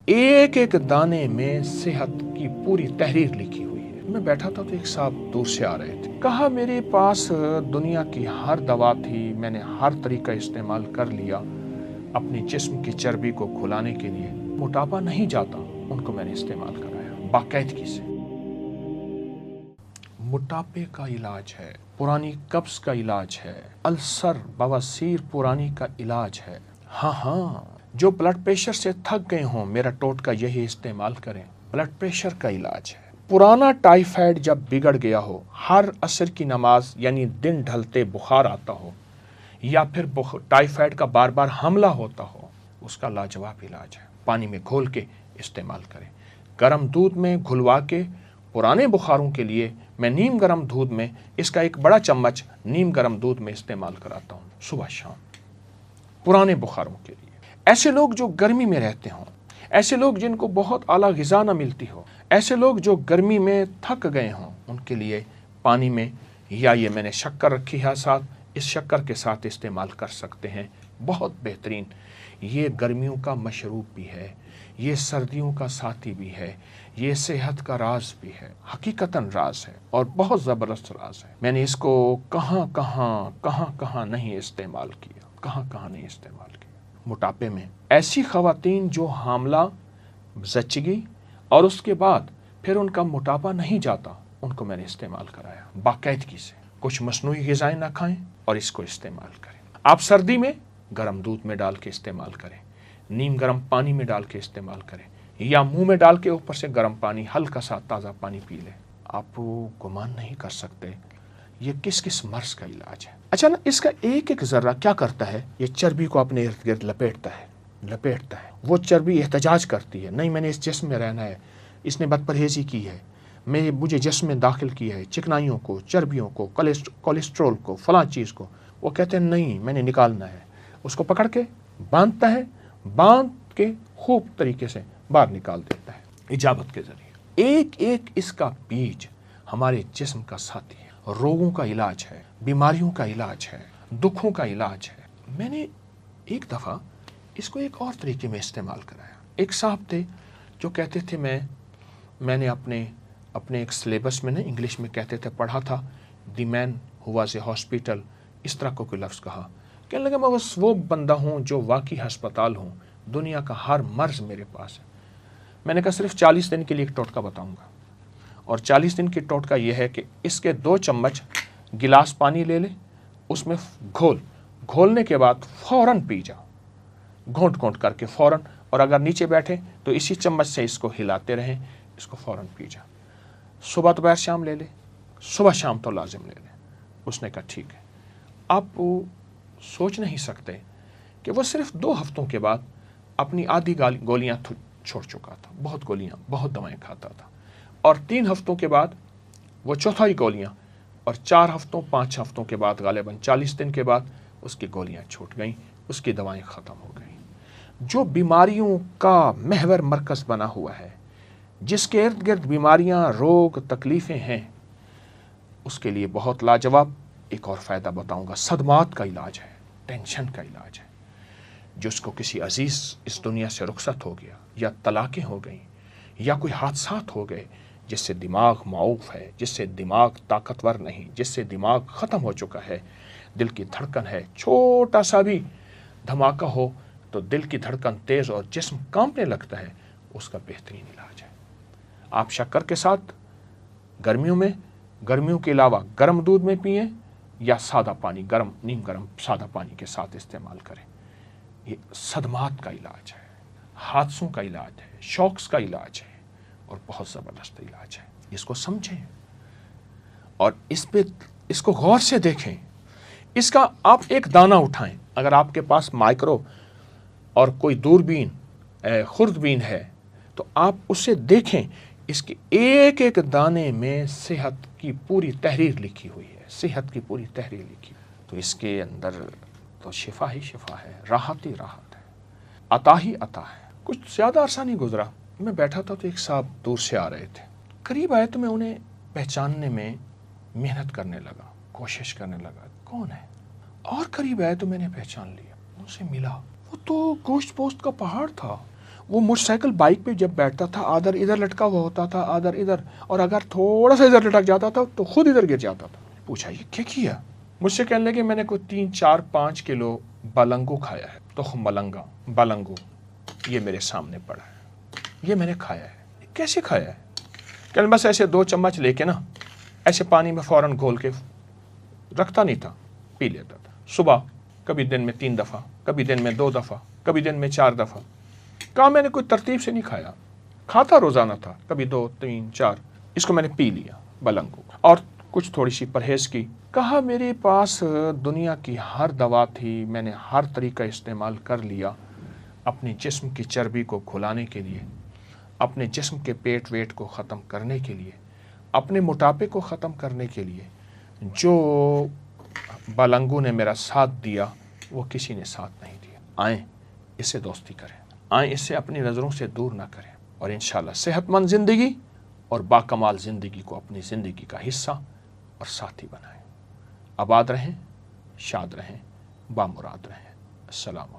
एक एक दाने में सेहत की पूरी तहरीर लिखी हुई है। मैं बैठा था तो एक साहब दूर से आ रहे थे। कहा मेरे पास दुनिया की हर दवा थी, मैंने हर तरीका इस्तेमाल कर लिया अपने जिस्म की चर्बी को खुलाने के लिए, मोटापा नहीं जाता। उनको मैंने इस्तेमाल कराया बाकायदगी से। मोटापे का इलाज है, पुरानी कब्ज का इलाज है, अल्सर बवासीर पुरानी का इलाज है। हाँ, जो ब्लड प्रेशर से थक गए हों, मेरा टोटका यही इस्तेमाल करें, ब्लड प्रेशर का इलाज है। पुराना टाइफाइड जब बिगड़ गया हो, हर असर की नमाज यानी दिन ढलते बुखार आता हो, या फिर टाइफाइड का बार बार हमला होता हो, उसका लाजवाब इलाज है। पानी में घोल के इस्तेमाल करें। गर्म दूध में घुलवा के पुराने बुखारों के लिए मैं नीम गर्म दूध में इसका एक बड़ा चम्मच नीम गर्म दूध में इस्तेमाल कराता हूँ सुबह शाम, पुराने बुखारों के लिए। ऐसे लोग जो गर्मी में रहते हों, ऐसे लोग जिनको बहुत आला ग़िज़ा न मिलती हो, ऐसे लोग जो गर्मी में थक गए हों, उनके लिए पानी में, या ये मैंने शक्कर रखी है साथ, इस शक्कर के साथ इस्तेमाल कर सकते हैं। बहुत बेहतरीन। ये गर्मियों का मशरूब भी है, ये सर्दियों का साथी भी है, ये सेहत का राज भी है, हकीकतन राज है और बहुत ज़बरदस्त राज है। मैंने इसको कहाँ कहाँ नहीं इस्तेमाल किया, कहाँ नहीं इस्तेमाल किया। मोटापे में ऐसी ख़वातीन जो हामला, ज़च्चगी और उसके बाद फिर उनका मोटापा नहीं जाता, उनको मैंने इस्तेमाल कराया बाकायदगी से। कुछ मसनूई ग़िज़ाएँ ना खाएं और इसको इस्तेमाल करें। आप सर्दी में गर्म दूध में डाल के इस्तेमाल करें, नीम गर्म पानी में डाल के इस्तेमाल करें, या मुंह में डाल के ऊपर से गर्म पानी, हल्का सा ताज़ा पानी पी लें। आप गुमान नहीं कर सकते ये किस किस मर्ज़ का इलाज है। अच्छा ना, इसका एक एक ज़र्रा क्या करता है, ये चर्बी को अपने इर्द गिर्द लपेटता है। वो चर्बी एहतजाज करती है, नहीं मैंने इस जिस्म में रहना है, इसने बदपरहेज़ी की है, मुझे जिस्म में दाखिल किया है चिकनाइयों को, चर्बियों को, कोलेस्ट्रोल को, फलां चीज़ को। वो कहते हैं नहीं मैंने निकालना है। उसको पकड़ के बांधता है, बांध के खूब तरीके से बाहर निकाल देता है इजाबत के ज़रिए। एक एक इसका बीज हमारे जिस्म का साथी है, रोगों का इलाज है, बीमारियों का इलाज है, दुखों का इलाज है। मैंने एक दफ़ा इसको एक और तरीके में इस्तेमाल कराया। एक साहब थे जो कहते थे, मैंने अपने एक सिलेबस में ना इंग्लिश में कहते थे, पढ़ा था, the man who was a hospital, इस तरह को कोई लफ्ज़ कहा। कहने लगा मैं बस वो बंदा हूँ जो वाकई हस्पताल हूँ, दुनिया का हर मर्ज़ मेरे पास है। मैंने कहा सिर्फ 40 दिन के लिए एक टोटका बताऊँगा, और 40 दिन की टोटका ये है कि इसके 2 चम्मच गिलास पानी ले ले, उसमें घोलने के बाद फ़ौरन पी जाओ, घोंट करके फ़ौरन, और अगर नीचे बैठे तो इसी चम्मच से इसको हिलाते रहें, इसको फ़ौरन पी जाओ। सुबह दोपहर शाम ले ले, सुबह शाम तो लाजिम ले ले। उसने कहा ठीक है। आप सोच नहीं सकते कि वो सिर्फ 2 हफ्तों के बाद अपनी आधी गोलियाँ छोड़ चुका था, बहुत गोलियाँ, बहुत दवाएं खाता था, और 3 हफ्तों के बाद वो चौथाई गोलियाँ, और 4 हफ्तों 5 हफ्तों के बाद गालिबन 40 दिन के बाद उसकी गोलियाँ छूट गईं, उसकी दवाएं ख़त्म हो गईं। जो बीमारियों का महवर मरकज़ बना हुआ है, जिसके इर्द गिर्द बीमारियाँ, रोग, तकलीफ़ें हैं, उसके लिए बहुत लाजवाब एक और फ़ायदा बताऊँगा। सदमात का इलाज है, टेंशन का इलाज है। जिसको किसी अजीज़ इस दुनिया से रुखसत हो गया, या तलाक़ें हो गई, या कोई हादसात हो गए, जिससे दिमाग माऊफ है, जिससे दिमाग ताकतवर नहीं, जिससे दिमाग ख़त्म हो चुका है, दिल की धड़कन है, छोटा सा भी धमाका हो तो दिल की धड़कन तेज़ और जिस्म कांपने लगता है, उसका बेहतरीन इलाज है। आप शक्कर के साथ गर्मियों के अलावा गर्म दूध में पिएं, या सादा पानी, नीम गर्म सादा पानी के साथ इस्तेमाल करें। ये सदमात का इलाज है, हादसों का इलाज है, शॉक्स का इलाज है, और बहुत ज़बरदस्त इलाज है। इसको समझें और इसको गौर से देखें। इसका आप एक दाना उठाएं, अगर आपके पास माइक्रो और कोई दूरबीन, खुर्दबीन है, तो आप उससे देखें, इसके एक एक दाने में सेहत की पूरी तहरीर लिखी हुई है, सेहत की पूरी तहरीर लिखी। तो इसके अंदर तो शिफा ही शिफा है, राहत ही राहत है, अता ही अता है। कुछ ज़्यादा अरसा नहीं गुजरा, मैं बैठा था तो एक साहब दूर से आ रहे थे। करीब आए तो मैं उन्हें पहचानने में मेहनत करने लगा, कोशिश करने लगा कौन है, और करीब आए तो मैंने पहचान लिया, उनसे मिला। वो तो गोश्त पोस्ट का पहाड़ था, وہ موٹر سائیکل بائک پہ جب بیٹھتا تھا آدھر ادھر لٹکا ہوا ہوتا تھا آدھر ادھر، اور اگر تھوڑا سا ادھر لٹک جاتا تھا تو خود ادھر گر جاتا تھا۔ پوچھا یہ کیا کیا؟ مجھ سے کہنے لگے میں نے کوئی 3-4-5 کلو بلنگو کھایا ہے، تخم ملنگا بلنگو، یہ میرے سامنے پڑا ہے، یہ میں نے کھایا ہے۔ کیسے کھایا ہے؟ کہ بس ایسے 2 چمچ لے کے نا ایسے پانی میں فوراً گھول کے رکھتا نہیں تھا، پی لیتا تھا صبح، کبھی دن میں 3 دفعہ، کبھی دن میں 2 دفعہ، کبھی دن میں 4 دفعہ۔ کہا میں نے کوئی ترتیب سے نہیں کھایا، کھاتا روزانہ تھا، کبھی 2 3 4، اس کو میں نے پی لیا بلنگو، اور کچھ تھوڑی سی پرہیز کی۔ کہا میرے پاس دنیا کی ہر دوا تھی، میں نے ہر طریقہ استعمال کر لیا اپنے جسم کی چربی کو کھلانے کے لیے، اپنے جسم کے پیٹ ویٹ کو ختم کرنے کے لیے، اپنے موٹاپے کو ختم کرنے کے لیے۔ جو بلنگو نے میرا ساتھ دیا وہ کسی نے ساتھ نہیں دیا۔ آئیں اس سے دوستی کریں، آئیں اس سے اپنی نظروں سے دور نہ کریں، اور انشاءاللہ صحت مند زندگی اور باکمال زندگی کو اپنی زندگی کا حصہ اور ساتھی بنائیں۔ آباد رہیں، شاد رہیں، بامراد رہیں۔ السلام علیکم۔